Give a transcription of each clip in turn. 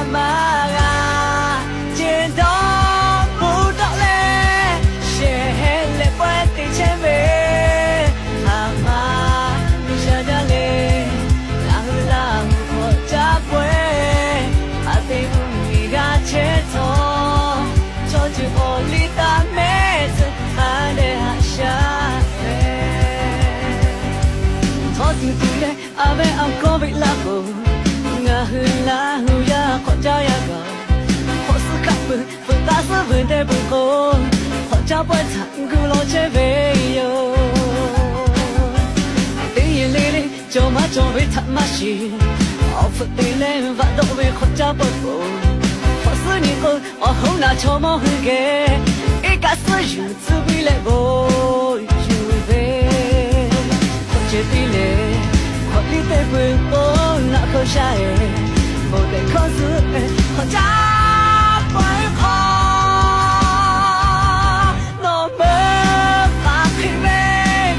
妈啊，见到不到嘞，写嘞不得前辈，阿妈你下家嘞，拉呼拉呼我家背，阿爹不你个切头，做就我里大妹子，阿爹还下嘞，做就对嘞，阿妹阿哥别拉呼。là hưu ya khó cha ya go khó sự khắp bừng phương ta sẽ vươn tới bừng cô khó cha bớt thẳng cứ lo chế về yo tiếng yên lì lì cho má cho về thắm má xì ở phật đi lên và đâu về khó cha bớt cô khó sự ni cô ở hậu na cho má hư ghé ít cả sự yêu tự bị lệ vô yêu về khó chế đi lệ khó đi tới bừng cô na khó xa một đời khó giữ khó trả bởi khó nó mơ và khi về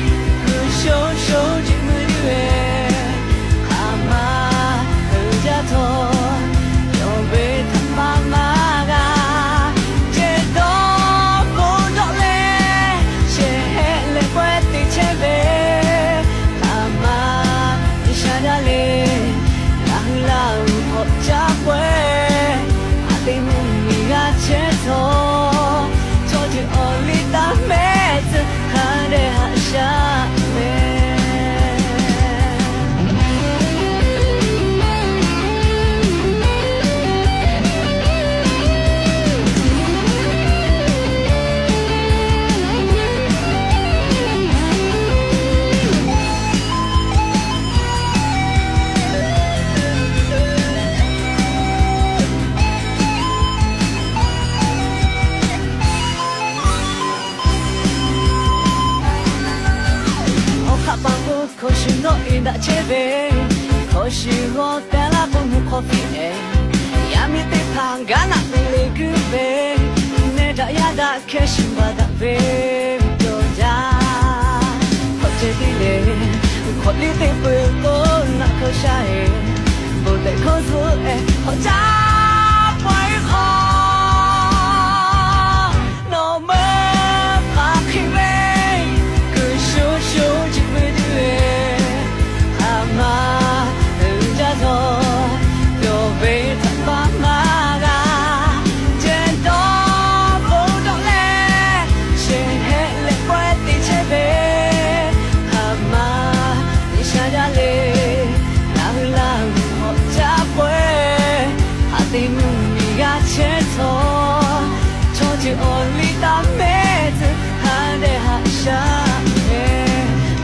cứ sâu sâu chỉ mới đi về khả mà từ gia thô yo về thăm ba má ga trên đó cô đỏ lệ sẽ hẹn lên quét đi chế về khả mà đi xa ra lệ là họ cha quê à tình mình ngã chết thôi cho chị ở ly ta mẹ tự khá để hạ cha mẹ khó xử nỗi đã chế về khó xử ngó ta là bông hụt khó phi nè ya mi tê phang gã nặng lê cứ về nè đã khe xin và đã về cho ra khó chế đi lệ khó lý tê bơ cô nặng khó sai vô tê khó giữ khó trả bởi khó nó mơ và khi về cứ số số chỉ mới đưa mà từ ra thôi yo về thăm ba má ga trên đó vô đau lệ sẽ hẹn lệ quét đi chế về mà đi xa ra lệ là họ cha quê à tình mình ga chết thôi cho chị ôn ly ta mẹ tự hà để hạ xa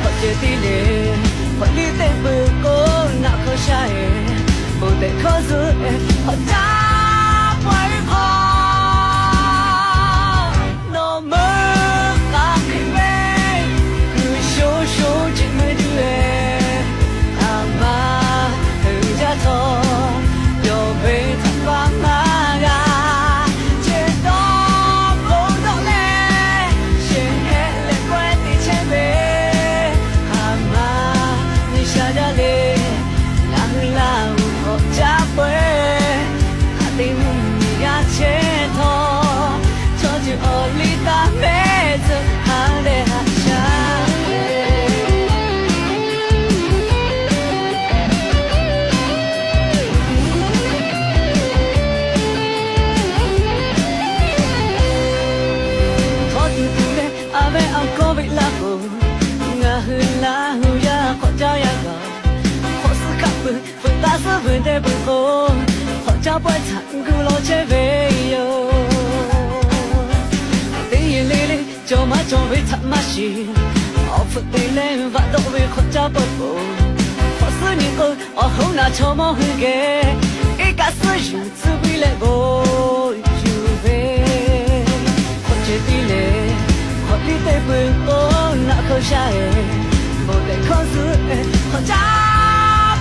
họ chơi tí lệ họ đi tới bờ cô nào khó sai vô tệ khó giữ họ trả bởi khó nó mơ cả khi về cứ số số chỉ mới đưa à mà từ ra thôi yo về thăm ba má ga trên đó vô đau lệ sẽ hẹn lệ quét đi chế về ra lệ là họ cha quê à tình mình gạt chết thôi cho chị ở ly ta mẹ tự hà để hạ cha thoát từ từ đây à về ao có bị lạc hồ ngà hư la hư ya khó cha ya gò phương ta sẽ vươn tới bừng cô họ cha bớt thẳng cứ lo chế về yo tiếng yên lì lì cho má cho về thắm má xì họ phật đi lên và đâu về họ cha bớt cô họ xưa những cô họ hậu na cho má hư ghé ít cả xưa yêu tự bị lệ vô yêu về họ chơi đi lệ họ đi tới bừng cô na khó xa vô để khó giữ họ cha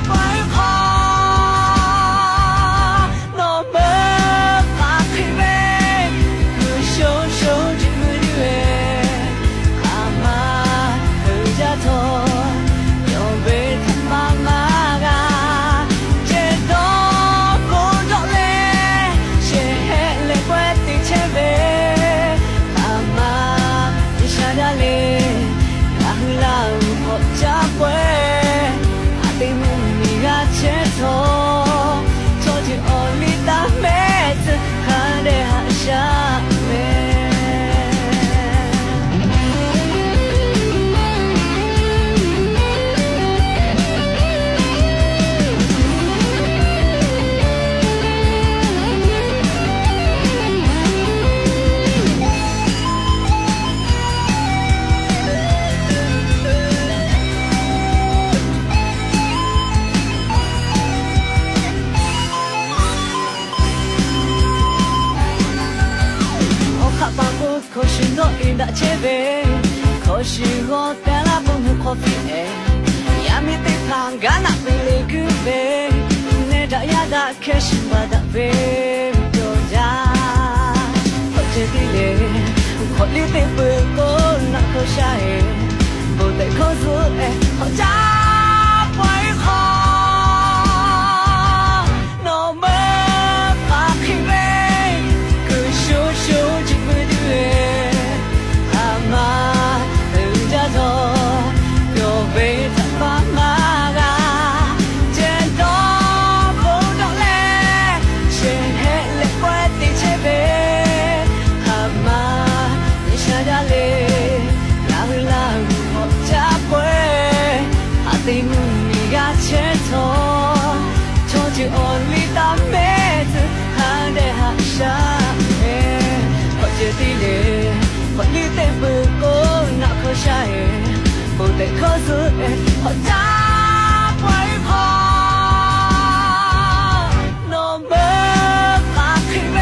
bởi khó nó mơ và khi về cứ số số chỉ mới đi về khả mà từ ra thôi yo về thăm ba má ga trên đó cô đỏ lệ 可是我应得切呗，可是我带了不能咖啡哎，呀没得胖干那被雷个呗，那这呀的开心吧的呗，就家，我这里嘞，我里得不够那口下哎，不得口子哎，好家不好。可是好家不好，那么怕疲惫，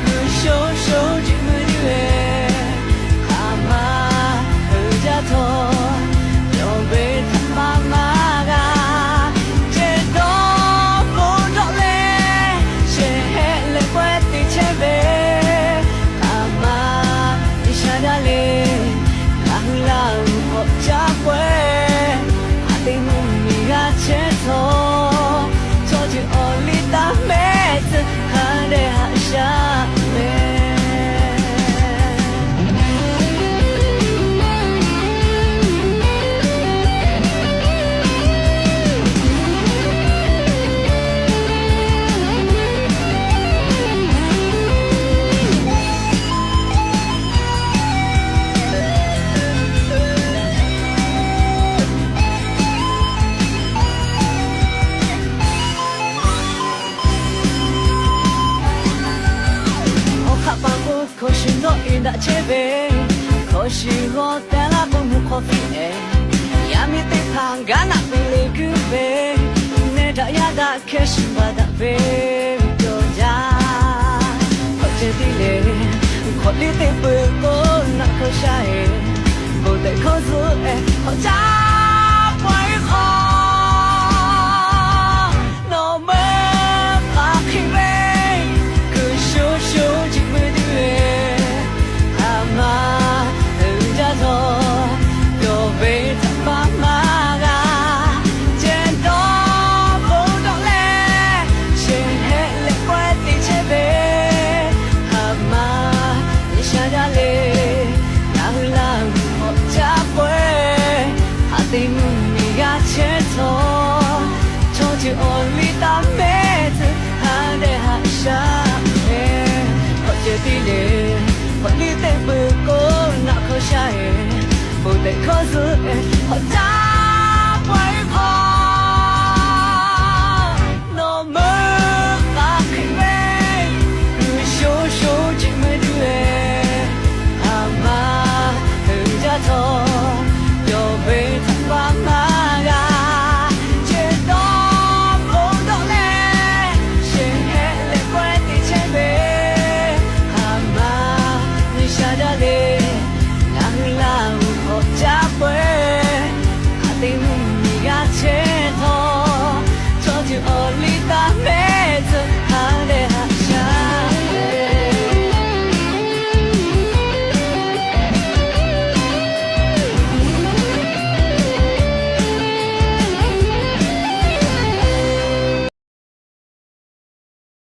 可手手就没对，蛤蟆和家头又被他妈妈个，这都不着嘞，谁来怪地前辈，蛤蟆你下家嘞，让。家会，阿弟母咪个前头，坐进屋里的妹子，看得好下面。可是我应得切呗，可是我带了不能咖啡哎，呀没得胖干那被雷个呗，那这呀的开心吧的呗，就家，我这里嘞，我里得不够那口下哎，不得口子哎，好家。